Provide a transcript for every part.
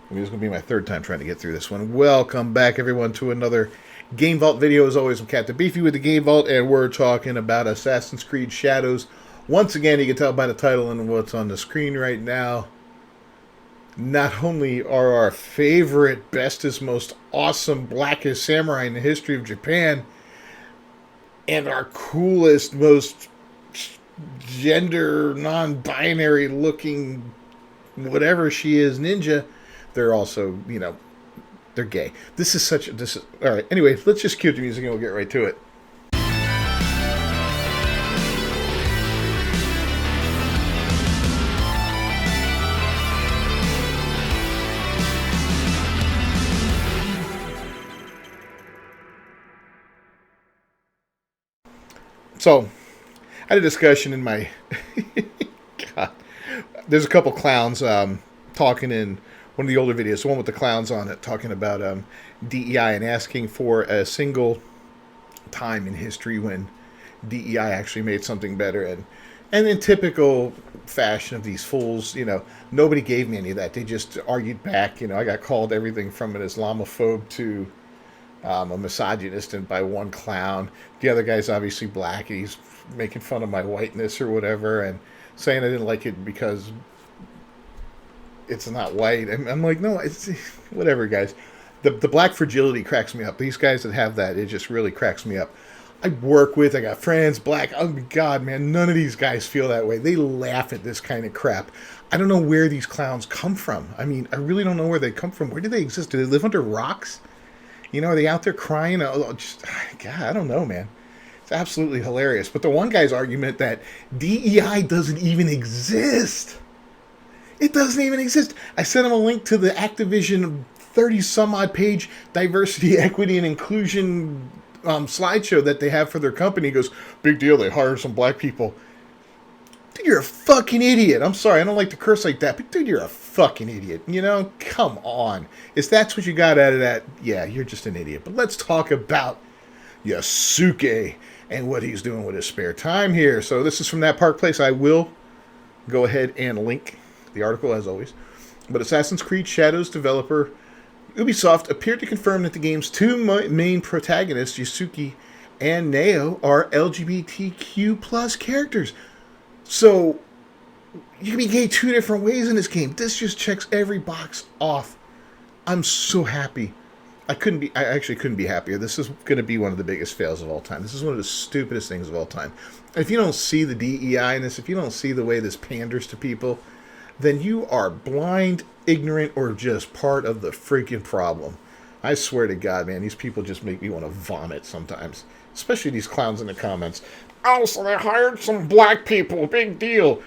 I mean, this is going to be my third time trying to get through this one. Welcome back, everyone, to another Game Vault video. As always, I'm Captain Beefy with the Game Vault, and we're talking about Assassin's Creed Shadows. Once again, you can tell by the title and what's on the screen right now. Not only are our favorite, bestest, most awesome, blackest samurai in the history of Japan, and our coolest, most gender non-binary looking whatever she is ninja, they're also, they're gay. All right, anyway, let's just cue the music and we'll get right to it. So, I had a discussion in my... God. There's a couple clowns talking in one of the older videos, the one with the clowns on it, talking about DEI and asking for a single time in history when DEI actually made something better. And in typical fashion of these fools, nobody gave me any of that. They just argued back. I got called everything from an Islamophobe to a misogynist and by one clown. The other guy's obviously black. And he's making fun of my whiteness or whatever and saying I didn't like it because it's not white. I'm like, no, it's whatever, guys. The black fragility cracks me up. These guys that have that, it just really cracks me up. I got friends, black. Oh, my God, man, none of these guys feel that way. They laugh at this kind of crap. I don't know where these clowns come from. I mean, I really don't know where they come from. Where do they exist? Do they live under rocks? Are they out there crying? God, I don't know, man. It's absolutely hilarious. But the one guy's argument that DEI doesn't even exist. It doesn't even exist. I sent him a link to the Activision 30-some-odd page diversity, equity, and inclusion slideshow that they have for their company. He goes, big deal, they hired some black people. Dude, you're a fucking idiot. I'm sorry, I don't like to curse like that, but dude, you're a fucking idiot. Come on. If that's what you got out of that, yeah, you're just an idiot. But let's talk about Yasuke and what he's doing with his spare time here. So this is from that Park Place. I will go ahead and link the article as always. But Assassin's Creed Shadows developer Ubisoft appeared to confirm that the game's two main protagonists, Yasuke and Neo, are LGBTQ plus characters. So you can be gay two different ways in this game. This just checks every box off. I'm so happy. I actually couldn't be happier. This is going to be one of the biggest fails of all time. This is one of the stupidest things of all time. If you don't see the DEI in this, if you don't see the way this panders to people, then you are blind, ignorant, or just part of the freaking problem. I swear to God, man, these people just make me want to vomit sometimes. Especially these clowns in the comments. Oh, so they hired some black people. Big deal.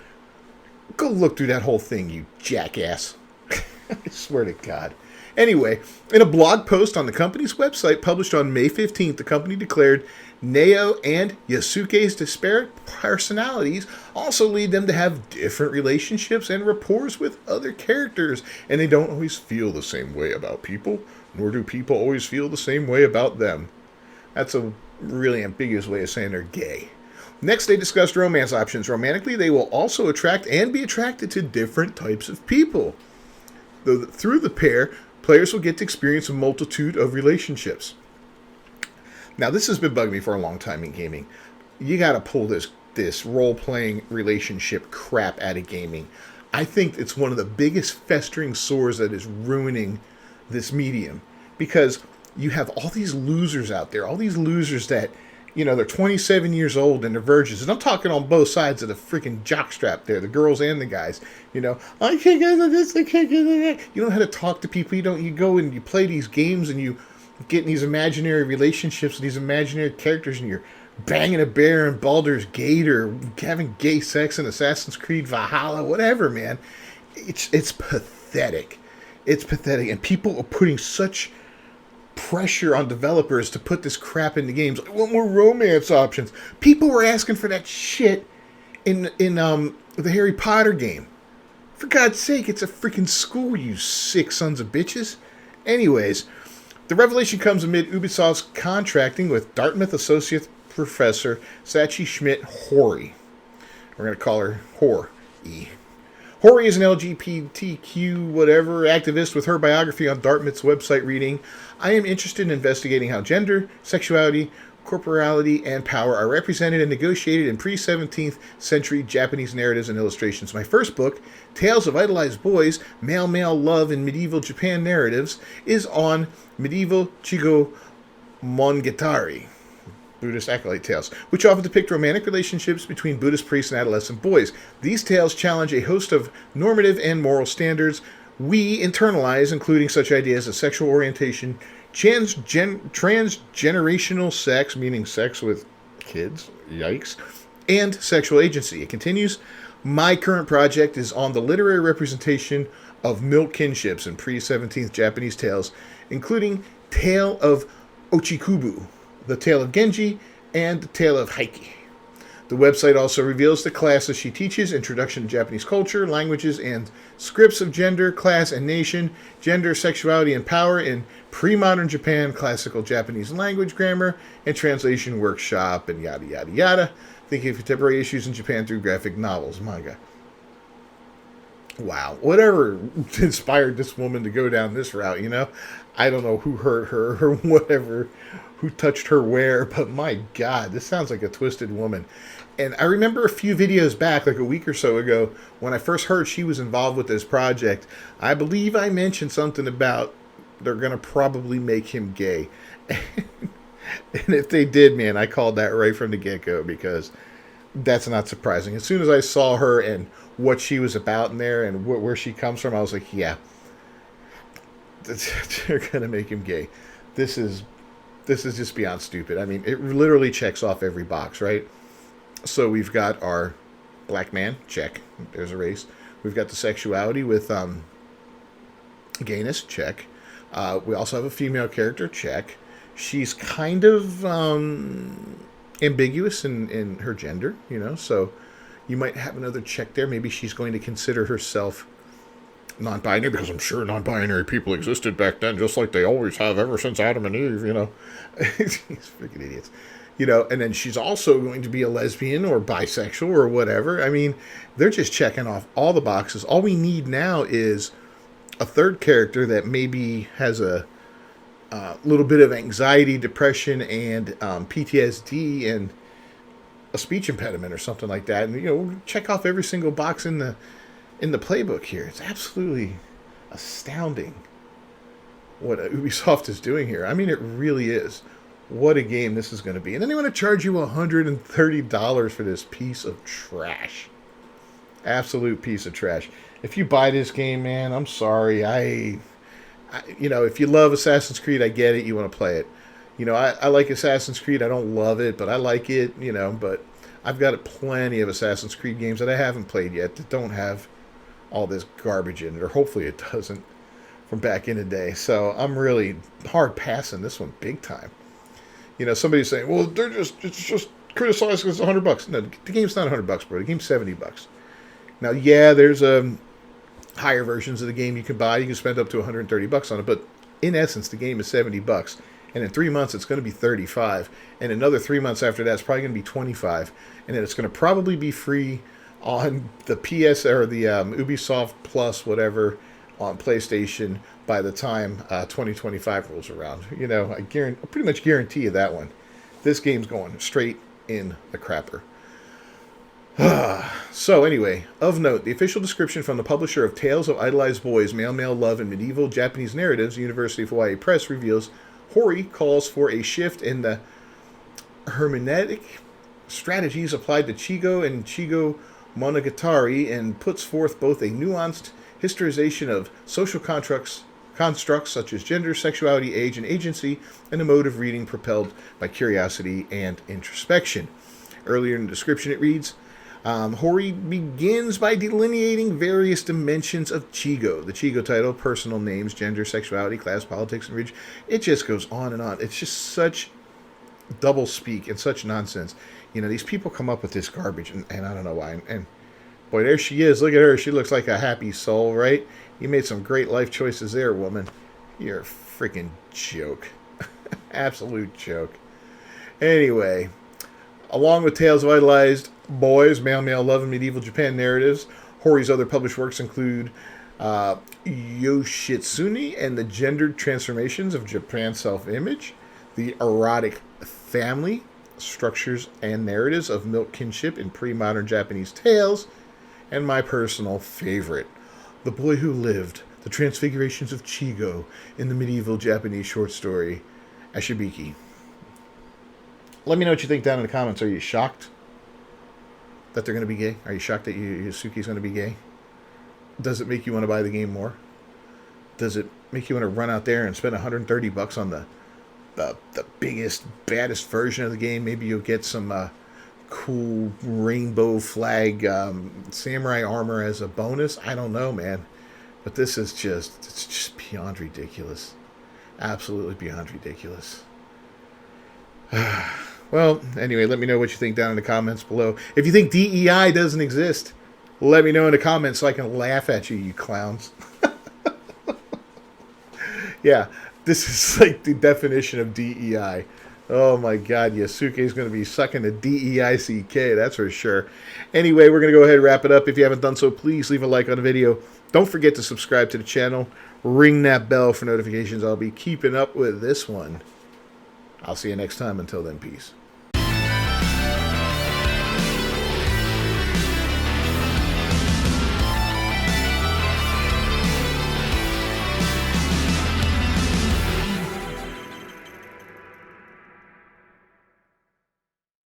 Go look through that whole thing, you jackass. I swear to God. Anyway, in a blog post on the company's website published on May 15th, the company declared Neo and Yasuke's disparate personalities also lead them to have different relationships and rapport with other characters, and they don't always feel the same way about people, nor do people always feel the same way about them. That's a really ambiguous way of saying they're gay. Next, they discussed romance options. Romantically, they will also attract and be attracted to different types of people. Through the pair, players will get to experience a multitude of relationships. Now, this has been bugging me for a long time in gaming. You got to pull this role-playing relationship crap out of gaming. I think it's one of the biggest festering sores that is ruining this medium. Because you have all these losers out there, all these losers that, they're 27 years old and they're virgins. And I'm talking on both sides of the freaking jockstrap there, the girls and the guys. I can't get into this, I can't get into that. You don't know how to talk to people. You go and you play these games and you get in these imaginary relationships with these imaginary characters and you're banging a bear in Baldur's Gate or having gay sex in Assassin's Creed Valhalla, whatever, man. It's pathetic. It's pathetic. And people are putting such pressure on developers to put this crap into games. I want more romance options. People were asking for that shit in the Harry Potter game. For God's sake, it's a freaking school, you sick sons of bitches. Anyways, the revelation comes amid Ubisoft's contracting with Dartmouth Associate Professor Sachi Schmidt Hori. We're going to call her Hor-E. Hori is an LGBTQ whatever activist with her biography on Dartmouth's website reading, I am interested in investigating how gender, sexuality, corporality, and power are represented and negotiated in pre-17th century Japanese narratives and illustrations. My first book, Tales of Idolized Boys, Male-Male Love in Medieval Japan Narratives, is on medieval Chigo Monogatari, Buddhist acolyte tales, which often depict romantic relationships between Buddhist priests and adolescent boys. These tales challenge a host of normative and moral standards we internalize, including such ideas as sexual orientation, transgenerational sex, meaning sex with kids, yikes, and sexual agency. It continues, my current project is on the literary representation of milk kinships in pre-17th Japanese tales, including Tale of Ochikubu, the Tale of Genji, and the Tale of Heike. The website also reveals the classes she teaches: Introduction to Japanese Culture, Languages and Scripts of Gender, Class and Nation, Gender, Sexuality and Power in Pre-Modern Japan, Classical Japanese Language, Grammar, and Translation Workshop, and yada yada yada. Thinking of contemporary issues in Japan through graphic novels, manga. Wow, whatever inspired this woman to go down this route, you know? I don't know who hurt her or whatever, who touched her where, but my God, this sounds like a twisted woman. And I remember a few videos back, like a week or so ago, when I first heard she was involved with this project, I believe I mentioned something about they're going to probably make him gay. And if they did, man, I called that right from the get-go, because that's not surprising. As soon as I saw her and what she was about in there and where she comes from, I was like, yeah, they're going to make him gay. This is just beyond stupid. I mean, it literally checks off every box, right? So we've got our black man, check. There's a race. We've got the sexuality with gayness, check. We also have a female character, check. She's kind of ambiguous in her gender, you know, so you might have another check there. Maybe she's going to consider herself non-binary, because I'm sure non-binary people existed back then, just like they always have ever since Adam and Eve, you know. These freaking idiots. You know, and then she's also going to be a lesbian or bisexual or whatever. I mean, they're just checking off all the boxes. All we need now is a third character that maybe has a little bit of anxiety, depression, and PTSD, and a speech impediment or something like that. And, you know, we'll check off every single box in the playbook here. It's absolutely astounding what Ubisoft is doing here. I mean, it really is. What a game this is going to be. And then they want to charge you $130 for this piece of trash. Absolute piece of trash. If you buy this game, man, I'm sorry. You know, if you love Assassin's Creed, I get it. You want to play it. You know, I like Assassin's Creed. I don't love it, but I like it, you know. But I've got plenty of Assassin's Creed games that I haven't played yet that don't have all this garbage in it, or hopefully it doesn't, from back in the day. So I'm really hard passing this one big time. You know, somebody's saying, well, it's just criticized because it's $100. No, the game's not $100, bro. The game's $70. Now, yeah, there's higher versions of the game you can buy. You can spend up to $130 on it, but in essence, the game is $70. And in 3 months, it's going to be $35. And another 3 months after that, it's probably going to be $25. And then it's going to probably be free on the PS or the Ubisoft Plus, whatever, on PlayStation by the time 2025 rolls around. You know, I pretty much guarantee you that one. This game's going straight in the crapper. So anyway, of note, the official description from the publisher of Tales of Idolized Boys, Male-Male Love in Medieval Japanese Narratives, University of Hawaii Press, reveals Hori calls for a shift in the hermeneutic strategies applied to Chigo and Chigo Monogatari, and puts forth both a nuanced historization of social constructs such as gender, sexuality, age, and agency, and a mode of reading propelled by curiosity and introspection. Earlier in the description it reads, Hori begins by delineating various dimensions of Chigo. The Chigo title, personal names, gender, sexuality, class, politics, and religion. It just goes on and on. It's just such double speak and such nonsense. You know, these people come up with this garbage, and I don't know why. And boy, there she is. Look at her. She looks like a happy soul, right? You made some great life choices there, woman. You're a freaking joke. Absolute joke. Anyway, along with Tales of Idolized Boys, Male-Male Love in Medieval Japan Narratives, Hori's other published works include Yoshitsune and the Gendered Transformations of Japan's Self-Image, The Erotic Family, Structures and Narratives of Milk Kinship in Pre-Modern Japanese Tales, and my personal favorite, The Boy Who Lived, The Transfigurations of Chigo in the Medieval Japanese Short Story, Ashibiki. Let me know what you think down in the comments. Are you shocked that they're going to be gay? Are you shocked that Yusuke's going to be gay? Does it make you want to buy the game more? Does it make you want to run out there and spend $130 on the biggest, baddest version of the game? Maybe you'll get some cool rainbow flag samurai armor as a bonus. I don't know, man. But this is it's just beyond ridiculous. Absolutely beyond ridiculous. Well, anyway, let me know what you think down in the comments below. If you think DEI doesn't exist, let me know in the comments so I can laugh at you, you clowns. Yeah, this is like the definition of DEI. Oh my God, Yasuke is going to be sucking the DEICK, that's for sure. Anyway, we're going to go ahead and wrap it up. If you haven't done so, please leave a like on the video. Don't forget to subscribe to the channel. Ring that bell for notifications. I'll be keeping up with this one. I'll see you next time. Until then, peace.